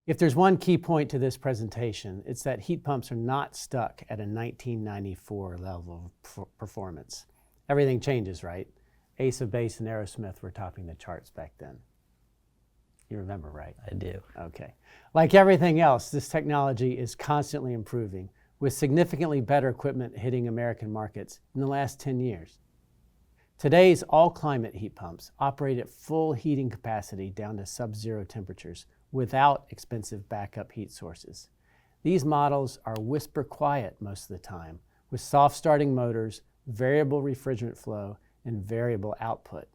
If there's one key point to this presentation, it's that heat pumps are not stuck at a 1994 level of performance. Everything changes, right? Ace of Base and Aerosmith were topping the charts back then. You remember, right? I do. Okay. Like everything else, this technology is constantly improving, with significantly better equipment hitting American markets in the last 10 years. Today's all-climate heat pumps operate at full heating capacity down to sub-zero temperatures without expensive backup heat sources. These models are whisper quiet most of the time, with soft-starting motors, variable refrigerant flow, and variable output.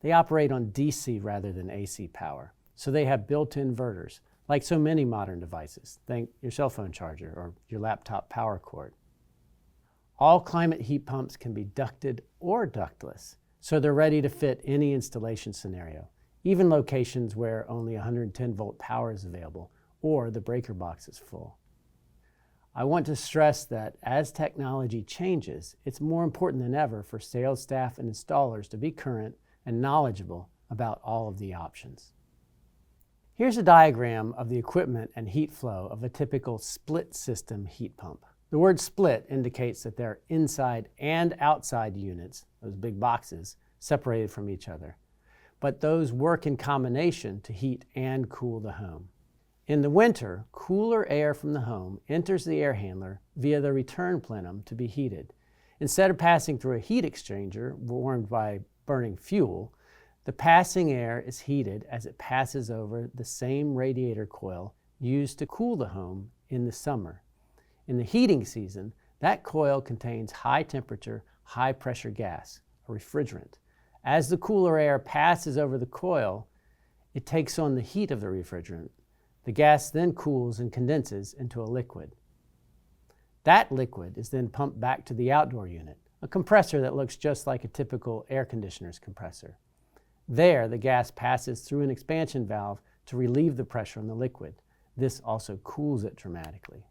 They operate on DC rather than AC power, so they have built-in inverters, like so many modern devices. Think your cell phone charger or your laptop power cord. All climate heat pumps can be ducted or ductless, so they're ready to fit any installation scenario, even locations where only 110 volt power is available or the breaker box is full. I want to stress that as technology changes, it's more important than ever for sales staff and installers to be current and knowledgeable about all of the options. Here's a diagram of the equipment and heat flow of a typical split system heat pump. The word split indicates that they're inside and outside units, those big boxes, separated from each other. But those work in combination to heat and cool the home. In the winter, cooler air from the home enters the air handler via the return plenum to be heated. Instead of passing through a heat exchanger warmed by burning fuel, the passing air is heated as it passes over the same radiator coil used to cool the home in the summer. In the heating season, that coil contains high temperature, high pressure gas, a refrigerant. As the cooler air passes over the coil, it takes on the heat of the refrigerant. The gas then cools and condenses into a liquid. That liquid is then pumped back to the outdoor unit, a compressor that looks just like a typical air conditioner's compressor. There, the gas passes through an expansion valve to relieve the pressure on the liquid. This also cools it dramatically.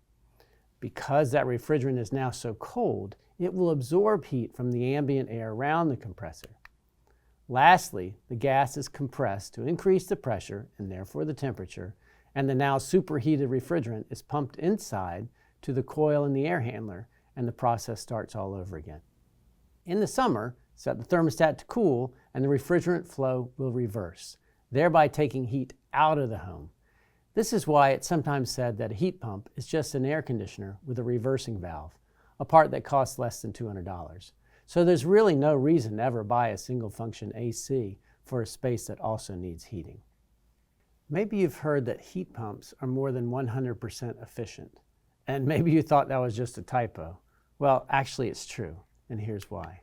Because that refrigerant is now so cold, it will absorb heat from the ambient air around the compressor. Lastly, the gas is compressed to increase the pressure and therefore the temperature, and the now superheated refrigerant is pumped inside to the coil in the air handler, and the process starts all over again. In the summer, set the thermostat to cool, and the refrigerant flow will reverse, thereby taking heat out of the home. This is why it's sometimes said that a heat pump is just an air conditioner with a reversing valve, a part that costs less than $200. So there's really no reason to ever buy a single function AC for a space that also needs heating. Maybe you've heard that heat pumps are more than 100% efficient, and maybe you thought that was just a typo. Well, actually it's true, and here's why.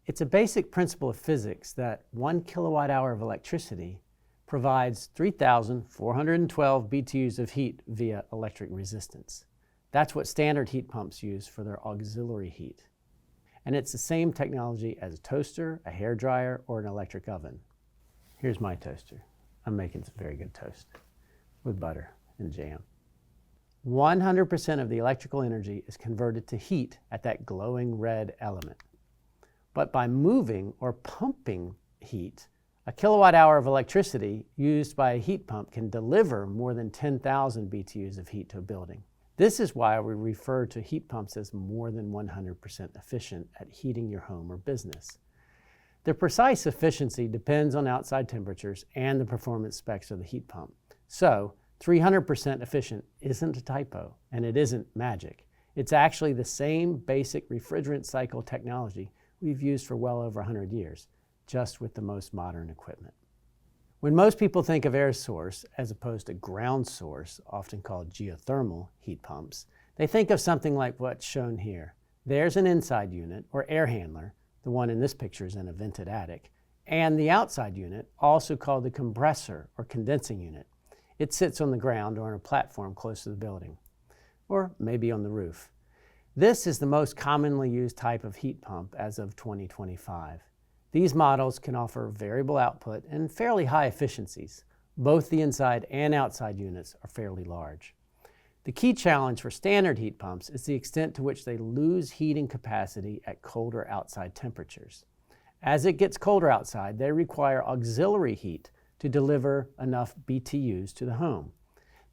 It's a basic principle of physics that 1 kilowatt hour of electricity provides 3,412 BTUs of heat via electric resistance. That's what standard heat pumps use for their auxiliary heat. And it's the same technology as a toaster, a hairdryer, or an electric oven. Here's my toaster. I'm making some very good toast with butter and jam. 100% of the electrical energy is converted to heat at that glowing red element. But by moving or pumping heat, a kilowatt hour of electricity used by a heat pump can deliver more than 10,000 BTUs of heat to a building. This is why we refer to heat pumps as more than 100% efficient at heating your home or business. The precise efficiency depends on outside temperatures and the performance specs of the heat pump. So, 300% efficient isn't a typo, and it isn't magic. It's actually the same basic refrigerant cycle technology we've used for well over 100 years, just with the most modern equipment. When most people think of air source as opposed to ground source, often called geothermal heat pumps, they think of something like what's shown here. There's an inside unit, or air handler, the one in this picture is in a vented attic, and the outside unit, also called the compressor or condensing unit. It sits on the ground or on a platform close to the building, or maybe on the roof. This is the most commonly used type of heat pump as of 2025. These models can offer variable output and fairly high efficiencies. Both the inside and outside units are fairly large. The key challenge for standard heat pumps is the extent to which they lose heating capacity at colder outside temperatures. As it gets colder outside, they require auxiliary heat to deliver enough BTUs to the home.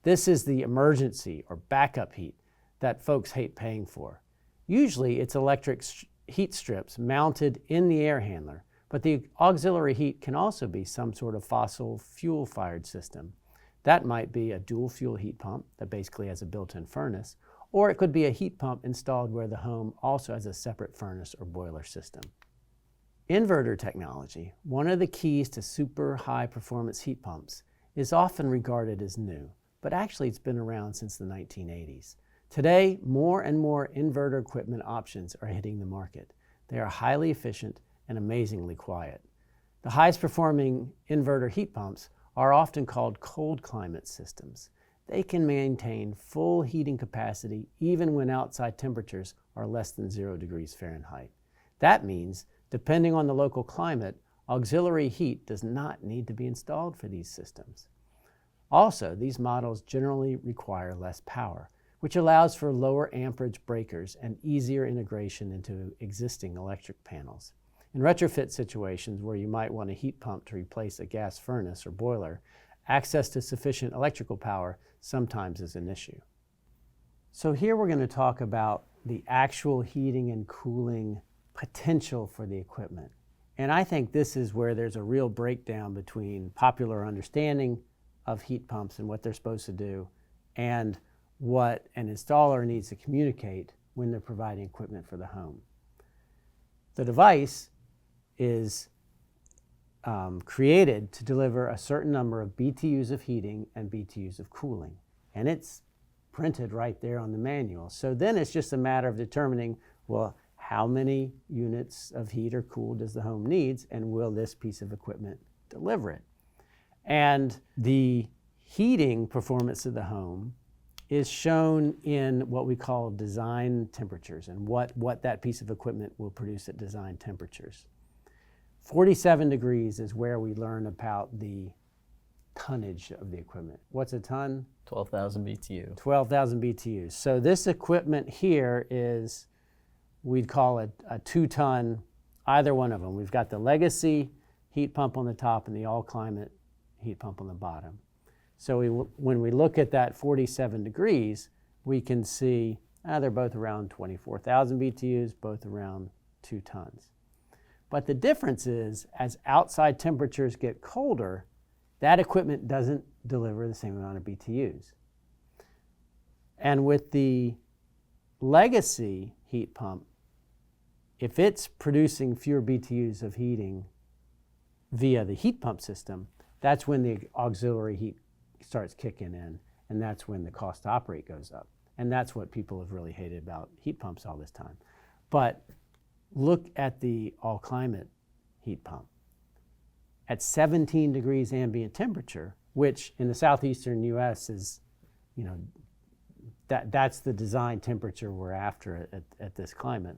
This is the emergency or backup heat that folks hate paying for. Usually it's electric heat strips mounted in the air handler, but the auxiliary heat can also be some sort of fossil fuel-fired system. That might be a dual fuel heat pump that basically has a built-in furnace, or it could be a heat pump installed where the home also has a separate furnace or boiler system. Inverter technology, one of the keys to super high performance heat pumps, is often regarded as new, but actually it's been around since the 1980s. Today, more and more inverter equipment options are hitting the market. They are highly efficient and amazingly quiet. The highest performing inverter heat pumps are often called cold climate systems. They can maintain full heating capacity even when outside temperatures are less than 0 degrees Fahrenheit. That means, depending on the local climate, auxiliary heat does not need to be installed for these systems. Also, these models generally require less power, which allows for lower amperage breakers and easier integration into existing electric panels. In retrofit situations where you might want a heat pump to replace a gas furnace or boiler, access to sufficient electrical power sometimes is an issue. So here we're going to talk about the actual heating and cooling potential for the equipment. And I think this is where there's a real breakdown between popular understanding of heat pumps and what they're supposed to do and what an installer needs to communicate when they're providing equipment for the home. The device is created to deliver a certain number of BTUs of heating and BTUs of cooling, and it's printed right there on the manual. So then it's just a matter of determining, well, how many units of heat or cool does the home needs, and will this piece of equipment deliver it? And the heating performance of the home is shown in what we call design temperatures and what that piece of equipment will produce at design temperatures. 47 degrees is where we learn about the tonnage of the equipment. What's a ton? 12,000 BTU. 12,000 BTUs. So this equipment here is, we'd call it a 2-ton, either one of them. We've got the legacy heat pump on the top and the all-climate heat pump on the bottom. So when we look at that 47 degrees, we can see they're both around 24,000 BTUs, both around 2 tons. But the difference is, as outside temperatures get colder, that equipment doesn't deliver the same amount of BTUs. And with the legacy heat pump, if it's producing fewer BTUs of heating via the heat pump system, that's when the auxiliary heat starts kicking in, and that's when the cost to operate goes up. And that's what people have really hated about heat pumps all this time. But look at the all-climate heat pump. At 17 degrees ambient temperature, which in the southeastern US is, that's the design temperature we're after at this climate,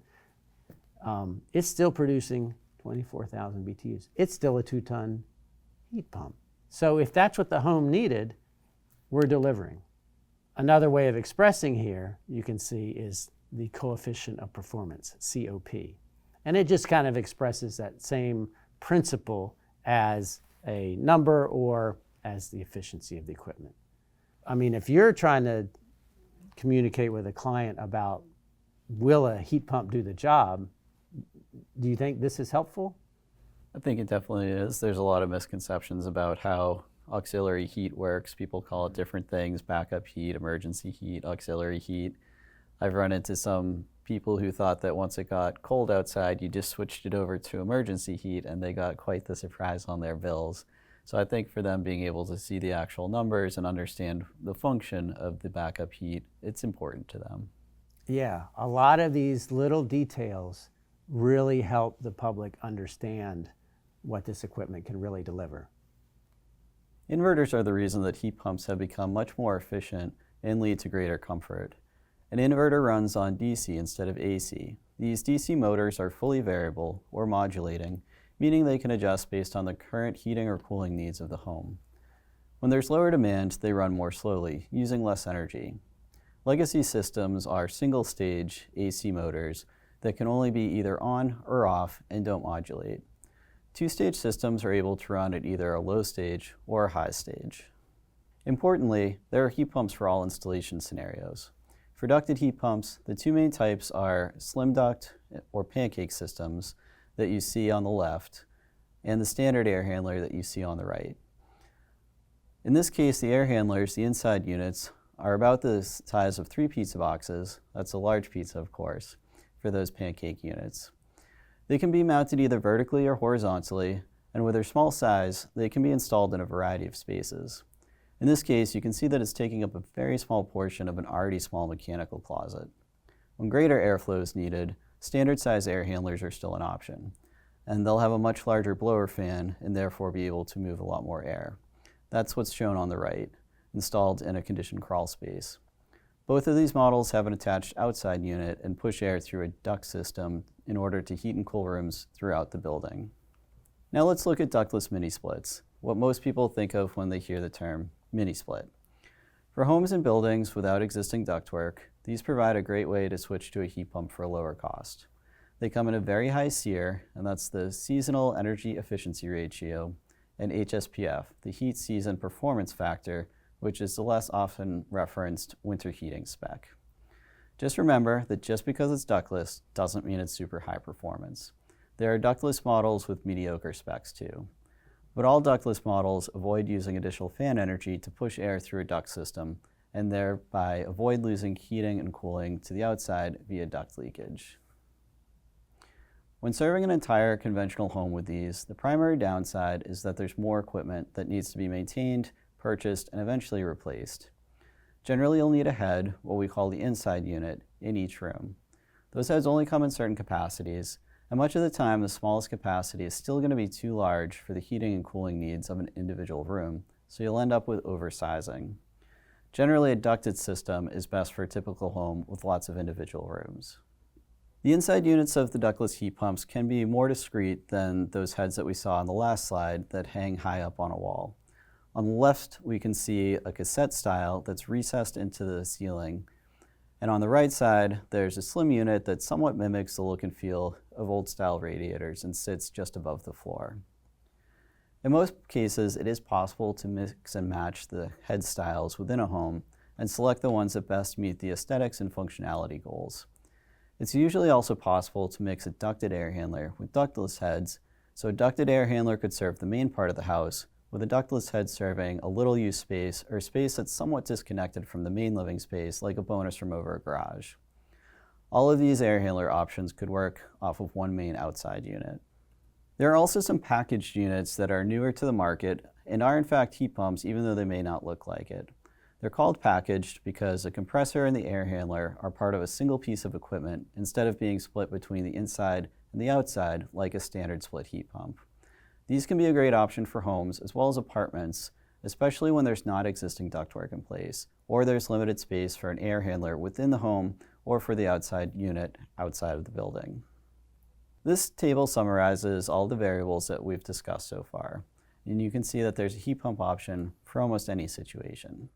it's still producing 24,000 BTUs. It's still a 2-ton heat pump. So if that's what the home needed, we're delivering. Another way of expressing here, you can see, is the coefficient of performance, COP. And it just kind of expresses that same principle as a number or as the efficiency of the equipment. I mean, if you're trying to communicate with a client about, will a heat pump do the job, do you think this is helpful? I think it definitely is. There's a lot of misconceptions about how auxiliary heat works. People call it different things: backup heat, emergency heat, auxiliary heat. I've run into some people who thought that once it got cold outside, you just switched it over to emergency heat, and they got quite the surprise on their bills. So I think for them being able to see the actual numbers and understand the function of the backup heat, it's important to them. Yeah, a lot of these little details really help the public understand what this equipment can really deliver. Inverters are the reason that heat pumps have become much more efficient and lead to greater comfort. An inverter runs on DC instead of AC. These DC motors are fully variable or modulating, meaning they can adjust based on the current heating or cooling needs of the home. When there's lower demand, they run more slowly, using less energy. Legacy systems are single-stage AC motors that can only be either on or off and don't modulate. Two-stage systems are able to run at either a low stage or a high stage. Importantly, there are heat pumps for all installation scenarios. For ducted heat pumps, the two main types are slim duct or pancake systems that you see on the left, and the standard air handler that you see on the right. In this case, the air handlers, the inside units, are about the size of 3 pizza boxes. That's a large pizza, of course, for those pancake units. They can be mounted either vertically or horizontally, and with their small size, they can be installed in a variety of spaces. In this case, you can see that it's taking up a very small portion of an already small mechanical closet. When greater airflow is needed, standard size air handlers are still an option, and they'll have a much larger blower fan and therefore be able to move a lot more air. That's what's shown on the right, installed in a conditioned crawl space. Both of these models have an attached outside unit and push air through a duct system in order to heat and cool rooms throughout the building. Now let's look at ductless mini splits, what most people think of when they hear the term mini split. For homes and buildings without existing ductwork, these provide a great way to switch to a heat pump for a lower cost. They come in a very high SEER, and that's the Seasonal Energy Efficiency Ratio, and HSPF, the Heat Season Performance Factor, which is the less often referenced winter heating spec. Just remember that just because it's ductless doesn't mean it's super high performance. There are ductless models with mediocre specs too. But all ductless models avoid using additional fan energy to push air through a duct system and thereby avoid losing heating and cooling to the outside via duct leakage. When serving an entire conventional home with these, the primary downside is that there's more equipment that needs to be maintained, purchased, and eventually replaced. Generally, you'll need a head, what we call the inside unit, in each room. Those heads only come in certain capacities, and much of the time the smallest capacity is still going to be too large for the heating and cooling needs of an individual room, so you'll end up with oversizing. Generally, a ducted system is best for a typical home with lots of individual rooms. The inside units of the ductless heat pumps can be more discreet than those heads that we saw on the last slide that hang high up on a wall. On the left, we can see a cassette style that's recessed into the ceiling. And on the right side, there's a slim unit that somewhat mimics the look and feel of old style radiators and sits just above the floor. In most cases, it is possible to mix and match the head styles within a home and select the ones that best meet the aesthetics and functionality goals. It's usually also possible to mix a ducted air handler with ductless heads, so a ducted air handler could serve the main part of the house, with a ductless head serving a little use space or space that's somewhat disconnected from the main living space, like a bonus room over a garage. All of these air handler options could work off of one main outside unit. There are also some packaged units that are newer to the market and are in fact heat pumps even though they may not look like it. They're called packaged because the compressor and the air handler are part of a single piece of equipment instead of being split between the inside and the outside like a standard split heat pump. These can be a great option for homes as well as apartments, especially when there's not existing ductwork in place, or there's limited space for an air handler within the home or for the outside unit outside of the building. This table summarizes all the variables that we've discussed so far, and you can see that there's a heat pump option for almost any situation.